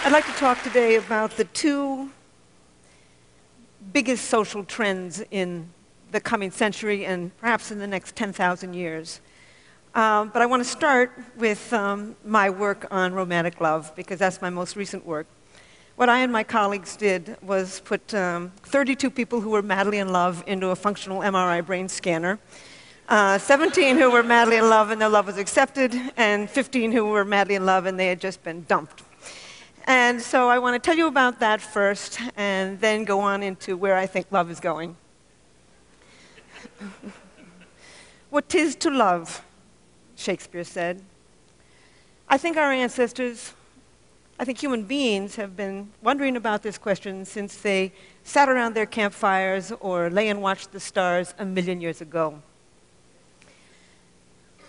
I'd like to talk today about the two biggest social trends in the coming century and perhaps in the next 10,000 years. But I want to start with my work on romantic love, because that's my most recent work. What I and my colleagues did was put 32 people who were madly in love into a functional MRI brain scanner, 17 who were madly in love and their love was accepted, and 15 who were madly in love and they had just been dumped. And so I want to tell you about that first, and then go on into where I think love is going. What 'tis to love, Shakespeare said. I think our ancestors, I think human beings have been wondering about this question since they sat around their campfires or lay and watched the stars 1,000,000 years ago.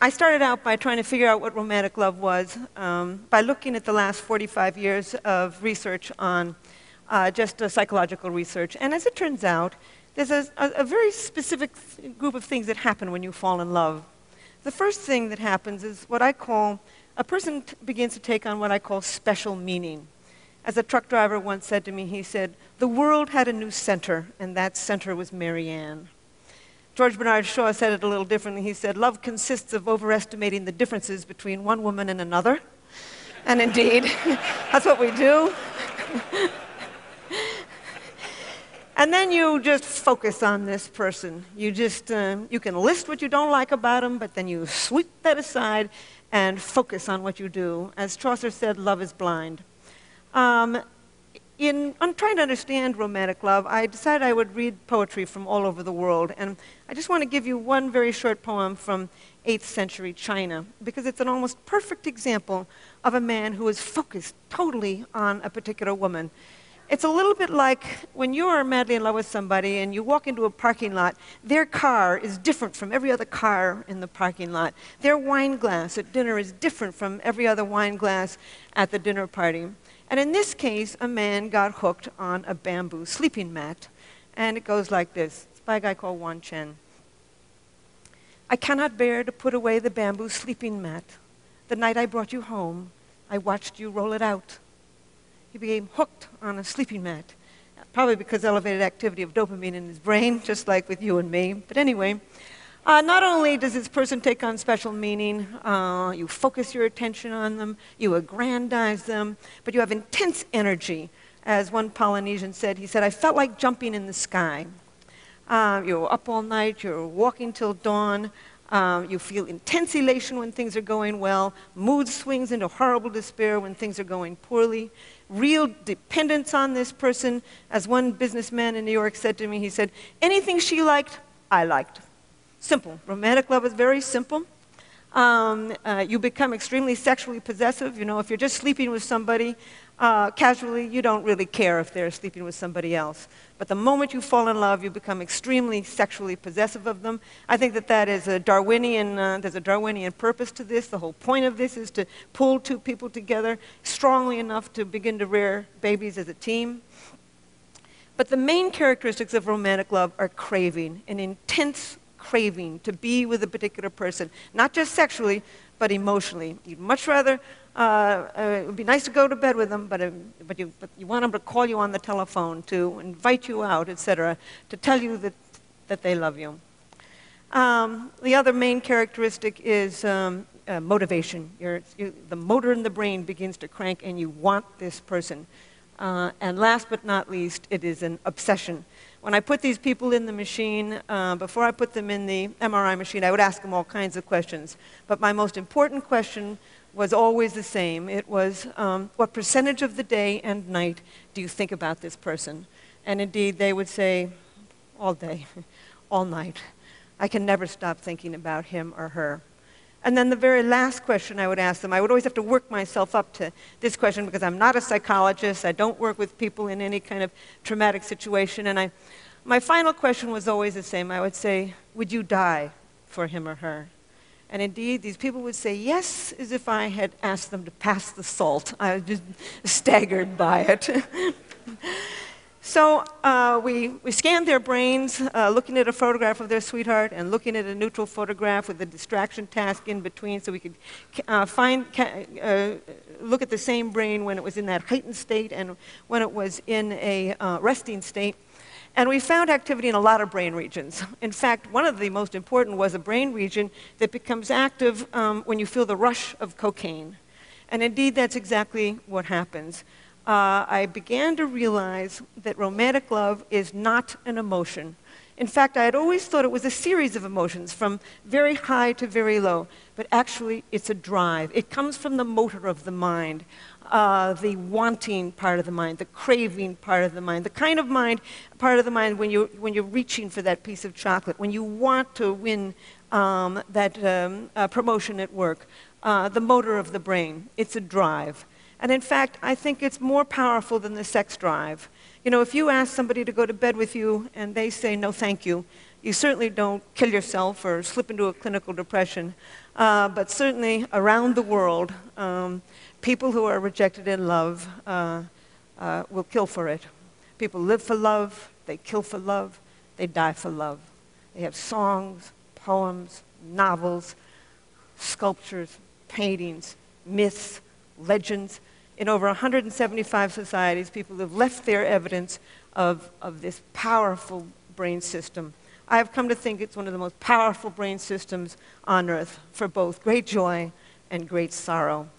I started out by trying to figure out what romantic love was by looking at the last 45 years of research on just psychological research. And as it turns out, there's a very specific group of things that happen when you fall in love. The first thing that happens is what I call, a person begins to take on what I call special meaning. As a truck driver once said to me, he said, "The world had a new center, and that center was Mary Ann." George Bernard Shaw said it a little differently. He said, "Love consists of overestimating the differences between one woman and another." And indeed, that's what we do. And then you just focus on this person. You can list what you don't like about them, but then you sweep that aside and focus on what you do. As Chaucer said, love is blind. I'm trying to understand romantic love, I decided I would read poetry from all over the world. And I just want to give you one very short poem from 8th century China, because it's an almost perfect example of a man who is focused totally on a particular woman. It's a little bit like when you are madly in love with somebody and you walk into a parking lot, their car is different from every other car in the parking lot. Their wine glass at dinner is different from every other wine glass at the dinner party. And in this case, a man got hooked on a bamboo sleeping mat. And it goes like this. It's by a guy called Wan Chen. "I cannot bear to put away the bamboo sleeping mat. The night I brought you home, I watched you roll it out." He became hooked on a sleeping mat, probably because elevated activity of dopamine in his brain, just like with you and me. But anyway, not only does this person take on special meaning, you focus your attention on them, you aggrandize them, but you have intense energy. As one Polynesian said, he said, "I felt like jumping in the sky." You're up all night, you're walking till dawn, you feel intense elation when things are going well, mood swings into horrible despair when things are going poorly, real dependence on this person. As one businessman in New York said to me, he said, "Anything she liked, I liked." Simple. Romantic love is very simple. You become extremely sexually possessive. You know, if you're just sleeping with somebody casually, you don't really care if they're sleeping with somebody else. But the moment you fall in love, you become extremely sexually possessive of them. I think that is a Darwinian, there's a Darwinian purpose to this. The whole point of this is to pull two people together strongly enough to begin to rear babies as a team. But the main characteristics of romantic love are craving, an intense craving to be with a particular person, not just sexually, but emotionally. You'd much rather, it would be nice to go to bed with them, but you want them to call you on the telephone, to invite you out, etc., to tell you that they love you. The other main characteristic is motivation. The motor in the brain begins to crank and you want this person. And last but not least, it is an obsession. When I put these people in the machine, before I put them in the MRI machine, I would ask them all kinds of questions. But my most important question was always the same. It was, what percentage of the day and night do you think about this person? And indeed, they would say, all day, all night. I can never stop thinking about him or her. And then the very last question I would ask them, I would always have to work myself up to this question because I'm not a psychologist, I don't work with people in any kind of traumatic situation, and my final question was always the same. I would say, would you die for him or her? And indeed, these people would say yes, as if I had asked them to pass the salt. I was just staggered by it. So we scanned their brains, looking at a photograph of their sweetheart and looking at a neutral photograph with a distraction task in between, so we could look at the same brain when it was in that heightened state and when it was in a resting state. And we found activity in a lot of brain regions. In fact, one of the most important was a brain region that becomes active when you feel the rush of cocaine. And indeed, that's exactly what happens. I began to realize that romantic love is not an emotion. In fact, I had always thought it was a series of emotions from very high to very low, but actually it's a drive. It comes from the motor of the mind, the wanting part of the mind, the craving part of the mind, the kind of part of the mind when you're reaching for that piece of chocolate, when you want to win that promotion at work, the motor of the brain. It's a drive. And in fact, I think it's more powerful than the sex drive. You know, if you ask somebody to go to bed with you and they say no thank you, you certainly don't kill yourself or slip into a clinical depression. But certainly around the world, people who are rejected in love will kill for it. People live for love, they kill for love, they die for love. They have songs, poems, novels, sculptures, paintings, myths, legends. In over 175 societies, people have left their evidence of this powerful brain system. I have come to think it's one of the most powerful brain systems on earth for both great joy and great sorrow.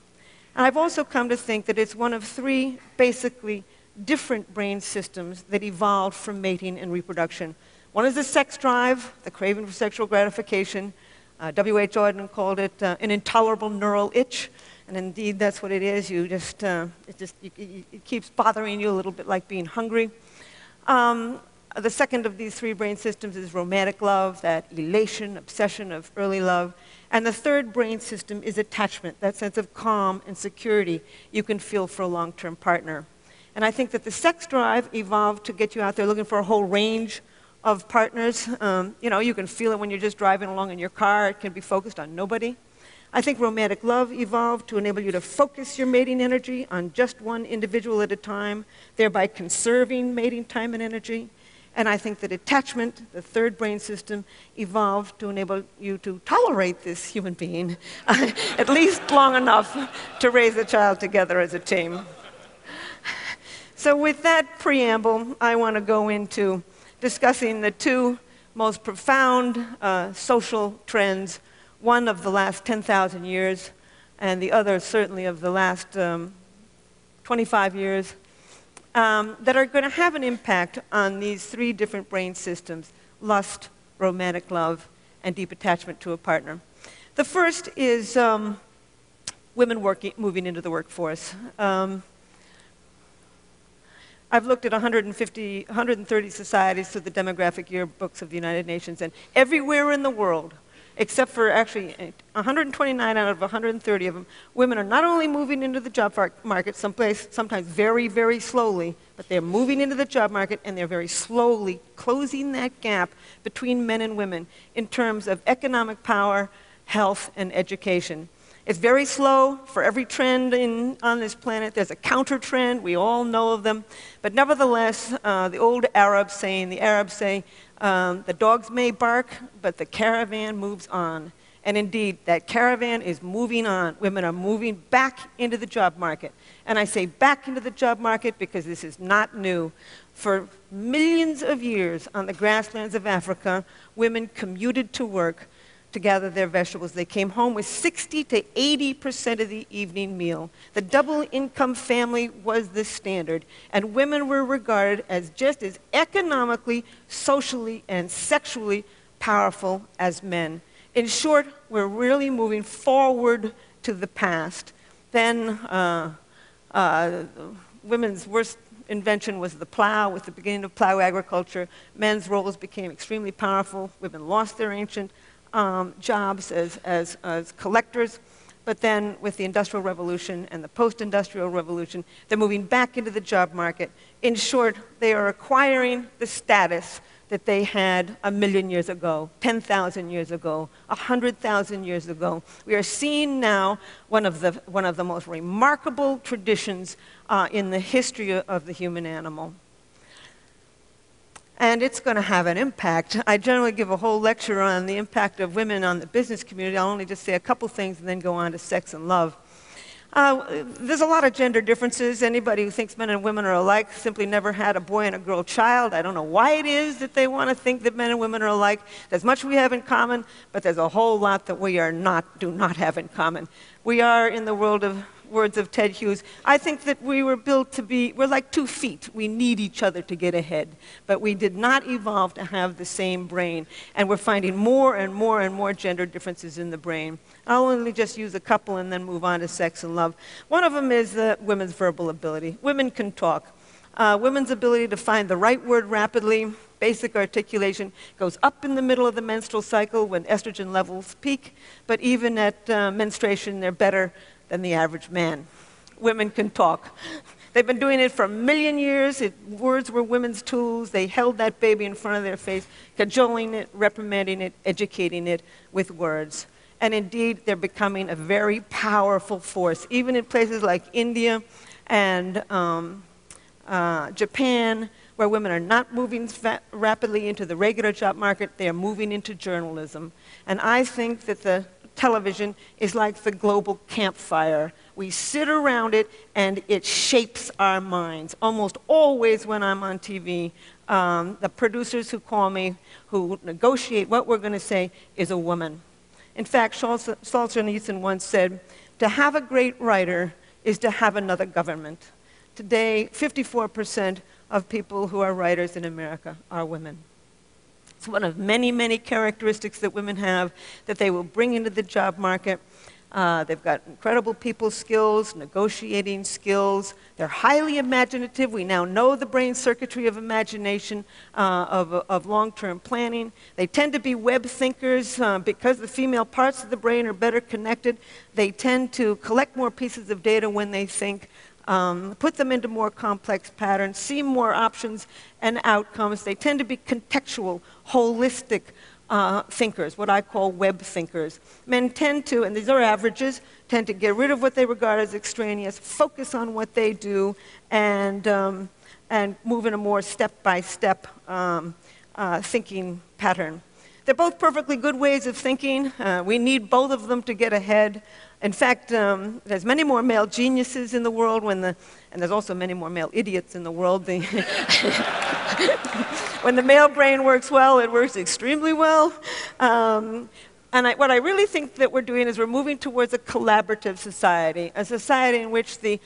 And I've also come to think that it's one of three basically different brain systems that evolved from mating and reproduction. One is the sex drive, the craving for sexual gratification. W.H. Auden called it an intolerable neural itch. And indeed, that's what it is. It keeps bothering you a little bit like being hungry. The second of these three brain systems is romantic love, that elation, obsession of early love. And the third brain system is attachment, that sense of calm and security you can feel for a long-term partner. And I think that the sex drive evolved to get you out there looking for a whole range of partners. You know, you can feel it when you're just driving along in your car. It can be focused on nobody. I think romantic love evolved to enable you to focus your mating energy on just one individual at a time, thereby conserving mating time and energy. And I think that attachment, the third brain system, evolved to enable you to tolerate this human being at least long enough to raise a child together as a team. So with that preamble, I want to go into discussing the two most profound social trends, one of the last 10,000 years, and the other certainly of the last 25 years, that are going to have an impact on these three different brain systems: lust, romantic love, and deep attachment to a partner. The first is women moving into the workforce. I've looked at 130 societies through the demographic yearbooks of the United Nations, and everywhere in the world, except for actually 129 out of 130 of them, women are not only moving into the job market sometimes very, very slowly, but they're moving into the job market and they're very slowly closing that gap between men and women in terms of economic power, health, and education. It's very slow. For every trend on this planet, there's a counter trend. We all know of them. But nevertheless, the old Arabs say, the dogs may bark, but the caravan moves on. And indeed, that caravan is moving on. Women are moving back into the job market. And I say back into the job market because this is not new. For millions of years on the grasslands of Africa, women commuted to work to gather their vegetables. They came home with 60 to 80% of the evening meal. The double-income family was the standard, and women were regarded as just as economically, socially, and sexually powerful as men. In short, we're really moving forward to the past. Then women's worst invention was the plow. With the beginning of plow agriculture, men's roles became extremely powerful. Women lost their ancient jobs as collectors, but then with the Industrial Revolution and the post-industrial revolution, they're moving back into the job market. In short, they are acquiring the status that they had 1,000,000 years ago, 10,000 years ago, 100,000 years ago. We are seeing now one of the most remarkable traditions in the history of the human animal. and it's going to have an impact. I generally give a whole lecture on the impact of women on the business community. I'll only just say a couple things and then go on to sex and love. There's a lot of gender differences. Anybody who thinks men and women are alike simply never had a boy and a girl child. I don't know why it is that they want to think that men and women are alike. There's much we have in common, but there's a whole lot that we do not have in common. We are, in the words of Ted Hughes, I think that we were built to be, we're like 2 feet. We need each other to get ahead. But we did not evolve to have the same brain. And we're finding more and more and more gender differences in the brain. I'll only just use a couple and then move on to sex and love. One of them is women's verbal ability. Women can talk. Women's ability to find the right word rapidly, basic articulation, goes up in the middle of the menstrual cycle when estrogen levels peak. But even at menstruation, they're better than the average man. Women can talk. They've been doing it for 1 million years. Words were women's tools. They held that baby in front of their face, cajoling it, reprimanding it, educating it with words. And indeed, they're becoming a very powerful force. Even in places like India and Japan, where women are not moving rapidly into the regular job market, they are moving into journalism. And I think that the television is like the global campfire. We sit around it and it shapes our minds. Almost always when I'm on TV, the producers who call me, who negotiate what we're going to say, is a woman. In fact, Solzhenitsyn once said, to have a great writer is to have another government. Today, 54% of people who are writers in America are women. It's one of many, many characteristics that women have that they will bring into the job market. They've got incredible people skills, negotiating skills. They're highly imaginative. We now know the brain circuitry of imagination, of long-term planning. They tend to be web thinkers because the female parts of the brain are better connected. They tend to collect more pieces of data when they think, put them into more complex patterns, see more options and outcomes. They tend to be contextual, holistic thinkers, what I call web thinkers. Men tend to, and these are averages, tend to get rid of what they regard as extraneous, focus on what they do, and move in a more step-by-step thinking pattern. They're both perfectly good ways of thinking. We need both of them to get ahead. In fact, there's many more male geniuses in the world, and there's also many more male idiots in the world. When the male brain works well, it works extremely well. What I really think that we're doing is we're moving towards a collaborative society, a society in which the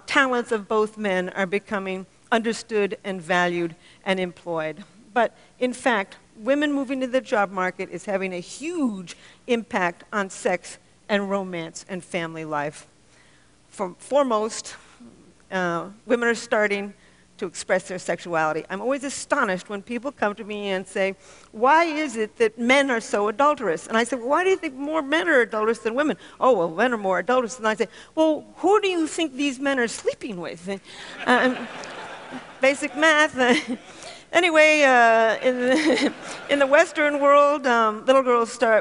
talents of both men are becoming understood and valued and employed. But in fact, women moving to the job market is having a huge impact on sex and romance and family life. Foremost, women are starting to express their sexuality. I'm always astonished when people come to me and say, why is it that men are so adulterous? And I say, well, why do you think more men are adulterous than women? Oh, well, men are more adulterous. And I say, well, who do you think these men are sleeping with? Basic math. Anyway, in the Western world,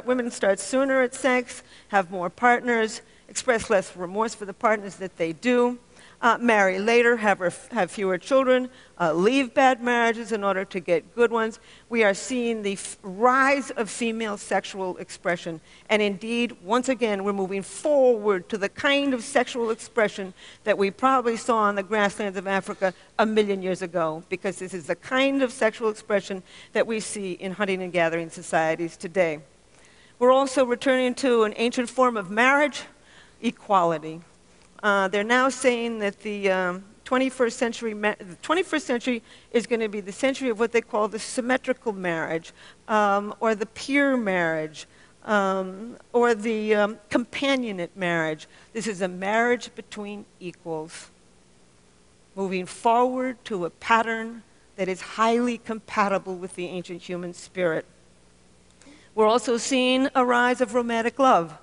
women start sooner at sex, have more partners, express less remorse for the partners that they do, marry later, have fewer children, leave bad marriages in order to get good ones. We are seeing the rise of female sexual expression. And indeed, once again, we're moving forward to the kind of sexual expression that we probably saw on the grasslands of Africa 1 million years ago, because this is the kind of sexual expression that we see in hunting and gathering societies today. We're also returning to an ancient form of marriage, equality. They're now saying that the 21st century is going to be the century of what they call the symmetrical marriage, or the peer marriage, or the companionate marriage. This is a marriage between equals, moving forward to a pattern that is highly compatible with the ancient human spirit. We're also seeing a rise of romantic love.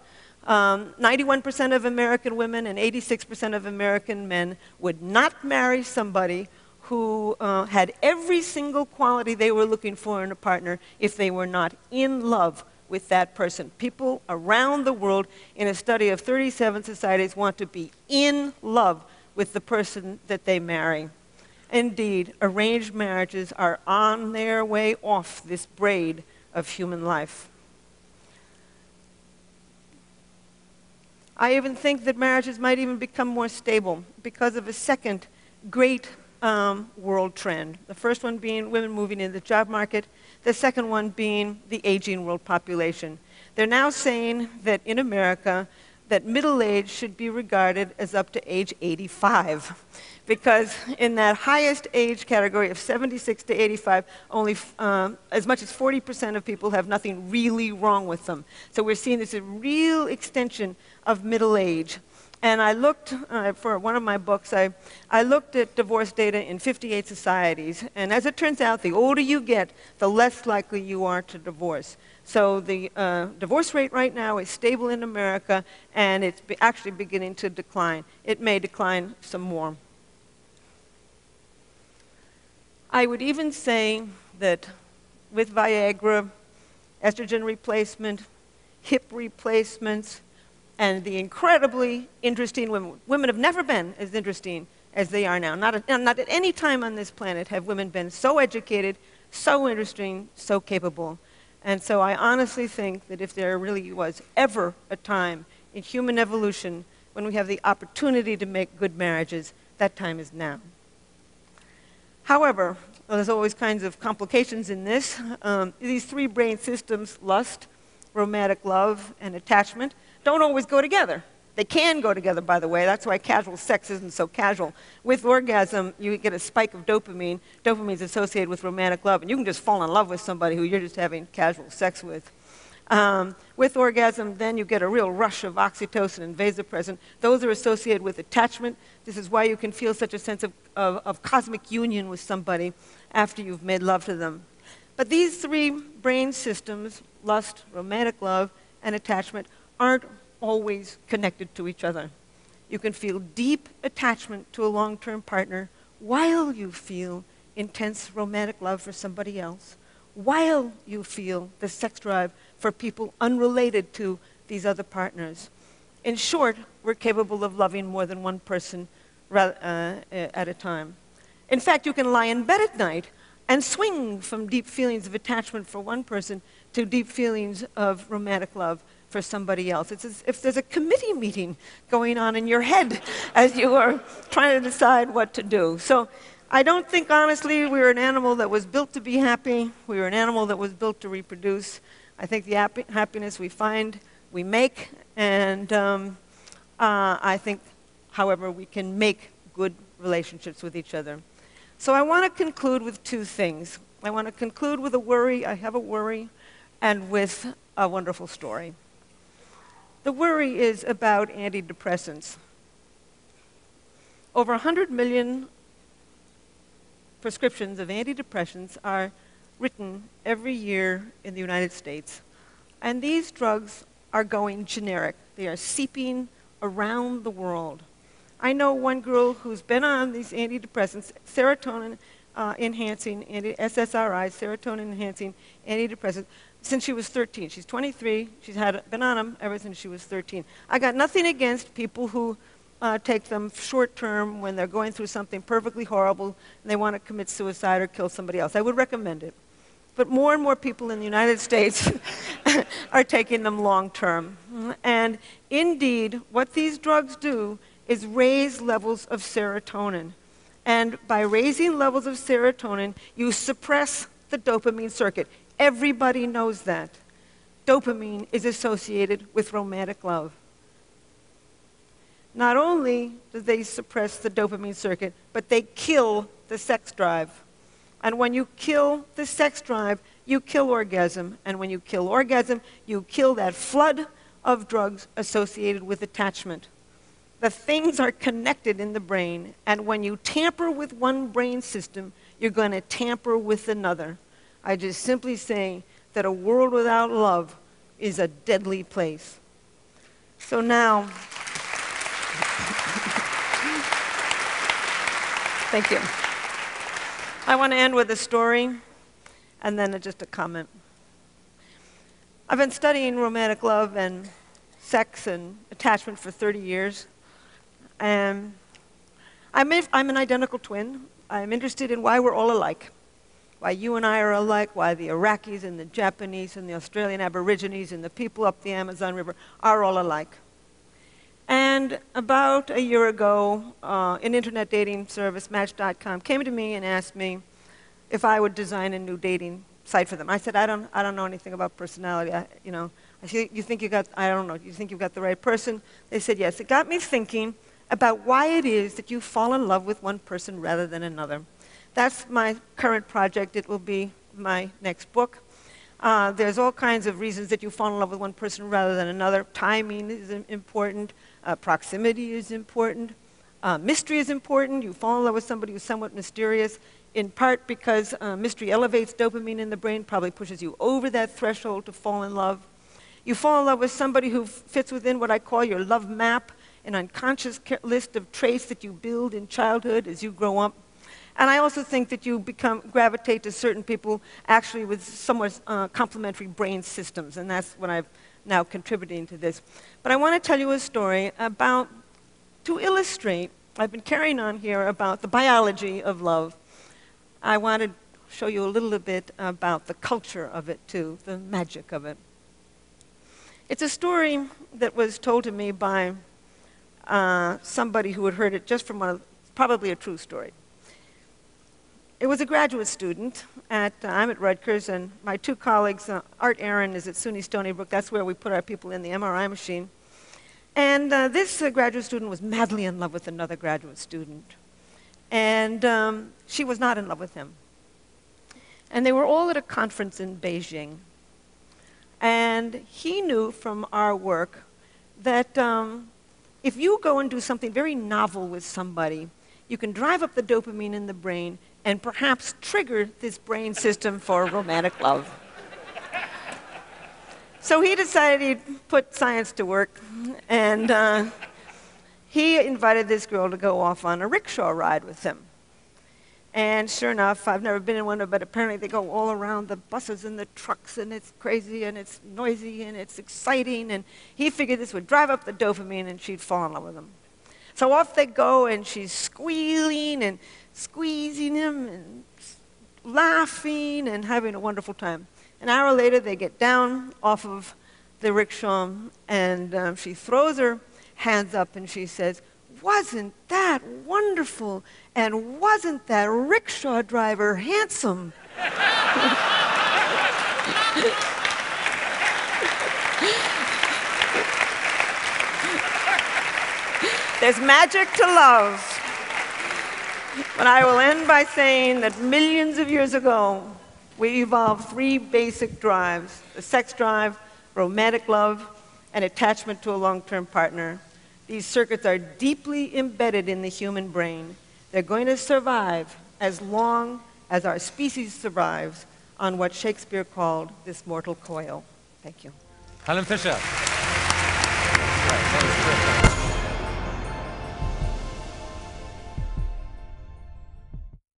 91% of American women and 86% of American men would not marry somebody who had every single quality they were looking for in a partner if they were not in love with that person. People around the world, in a study of 37 societies, want to be in love with the person that they marry. Indeed, arranged marriages are on their way off this braid of human life. I even think that marriages might even become more stable because of a second great world trend. The first one being women moving into the job market, the second one being the aging world population. They're now saying that in America, that middle age should be regarded as up to age 85. Because in that highest age category of 76 to 85, only as much as 40% of people have nothing really wrong with them. So we're seeing this a real extension of middle age. And I looked, for one of my books, I looked at divorce data in 58 societies. And as it turns out, the older you get, the less likely you are to divorce. So the divorce rate right now is stable in America, and it's actually beginning to decline. It may decline some more. I would even say that with Viagra, estrogen replacement, hip replacements, and the incredibly interesting women. Women have never been as interesting as they are now. Not at any time on this planet have women been so educated, so interesting, so capable. And so I honestly think that if there really was ever a time in human evolution when we have the opportunity to make good marriages, that time is now. However, there's always kinds of complications in this. These three brain systems, lust, romantic love, and attachment, don't always go together. They can go together, by the way. That's why casual sex isn't so casual. With orgasm, you get a spike of dopamine. Dopamine is associated with romantic love, and you can just fall in love with somebody who you're just having casual sex with. With orgasm, then you get a real rush of oxytocin and vasopressin. Those are associated with attachment. This is why you can feel such a sense of cosmic union with somebody after you've made love to them. But these three brain systems, lust, romantic love, and attachment, aren't always connected to each other. You can feel deep attachment to a long-term partner while you feel intense romantic love for somebody else, while you feel the sex drive for people unrelated to these other partners. In short, we're capable of loving more than one person at a time. In fact, you can lie in bed at night and swing from deep feelings of attachment for one person to deep feelings of romantic love for somebody else. It's as if there's a committee meeting going on in your head as you are trying to decide what to do. So I don't think, honestly, we're an animal that was built to be happy. We were an animal that was built to reproduce. I think the happiness we find, we make. And I think, however, we can make good relationships with each other. So I want to conclude with two things. I want to conclude with a worry. I have a worry, and with a wonderful story. The worry is about antidepressants. Over 100 million prescriptions of antidepressants are written every year in the United States. And these drugs are going generic. They are seeping around the world. I know one girl who's been on these antidepressants, serotonin-enhancing, SSRIs, serotonin-enhancing antidepressants, since she was 13. She's 23. She's been on them ever since she was 13. I got nothing against people who take them short-term when they're going through something perfectly horrible and they want to commit suicide or kill somebody else. I would recommend it. But more and more people in the United States are taking them long-term. And indeed, what these drugs do is raise levels of serotonin. And by raising levels of serotonin, you suppress the dopamine circuit. Everybody knows that. Dopamine is associated with romantic love. Not only do they suppress the dopamine circuit, but they kill the sex drive. And when you kill the sex drive, you kill orgasm. And when you kill orgasm, you kill that flood of drugs associated with attachment. The things are connected in the brain, and when you tamper with one brain system, you're going to tamper with another. I just simply say that a world without love is a deadly place. So now, thank you. I want to end with a story and then just a comment. I've been studying romantic love and sex and attachment for 30 years. And I'm an identical twin. I'm interested in why we're all alike. Why you and I are alike, why the Iraqis and the Japanese and the Australian Aborigines and the people up the Amazon River are all alike. And about a year ago, an internet dating service, Match.com, came to me and asked me if I would design a new dating site for them. I said, I don't know anything about personality. I said, you think you got, I don't know, you think you've got the right person? They said, yes. It got me thinking about why it is that you fall in love with one person rather than another. That's my current project. It will be my next book. There's all kinds of reasons that you fall in love with one person rather than another. Timing is important. Proximity is important. Mystery is important. You fall in love with somebody who's somewhat mysterious, in part because mystery elevates dopamine in the brain, probably pushes you over that threshold to fall in love. You fall in love with somebody who fits within what I call your love map, an unconscious list of traits that you build in childhood as you grow up. And I also think that you gravitate to certain people actually with somewhat complementary brain systems, and that's what I've now contributing to this. But I want to tell you a story to illustrate, I've been carrying on here about the biology of love. I want to show you a little bit about the culture of it too, the magic of it. It's a story that was told to me by somebody who had heard it just from probably a true story. It was a graduate student I'm at Rutgers, and my two colleagues, Art Aaron is at SUNY Stony Brook. That's where we put our people in the MRI machine. And this graduate student was madly in love with another graduate student. And she was not in love with him. And they were all at a conference in Beijing. And he knew from our work that if you go and do something very novel with somebody, you can drive up the dopamine in the brain and perhaps trigger this brain system for romantic love. So he decided he'd put science to work, and he invited this girl to go off on a rickshaw ride with him. And sure enough, I've never been in one, but apparently they go all around the buses and the trucks, and it's crazy, and it's noisy, and it's exciting, and he figured this would drive up the dopamine, and she'd fall in love with him. So off they go, and she's squealing and squeezing him and laughing and having a wonderful time. An hour later, they get down off of the rickshaw, and she throws her hands up, and she says, "Wasn't that wonderful? And wasn't that rickshaw driver handsome?" There's magic to love. But I will end by saying that millions of years ago, we evolved three basic drives: the sex drive, romantic love, and attachment to a long-term partner. These circuits are deeply embedded in the human brain. They're going to survive as long as our species survives on what Shakespeare called this mortal coil. Thank you. Helen Fischer. Right,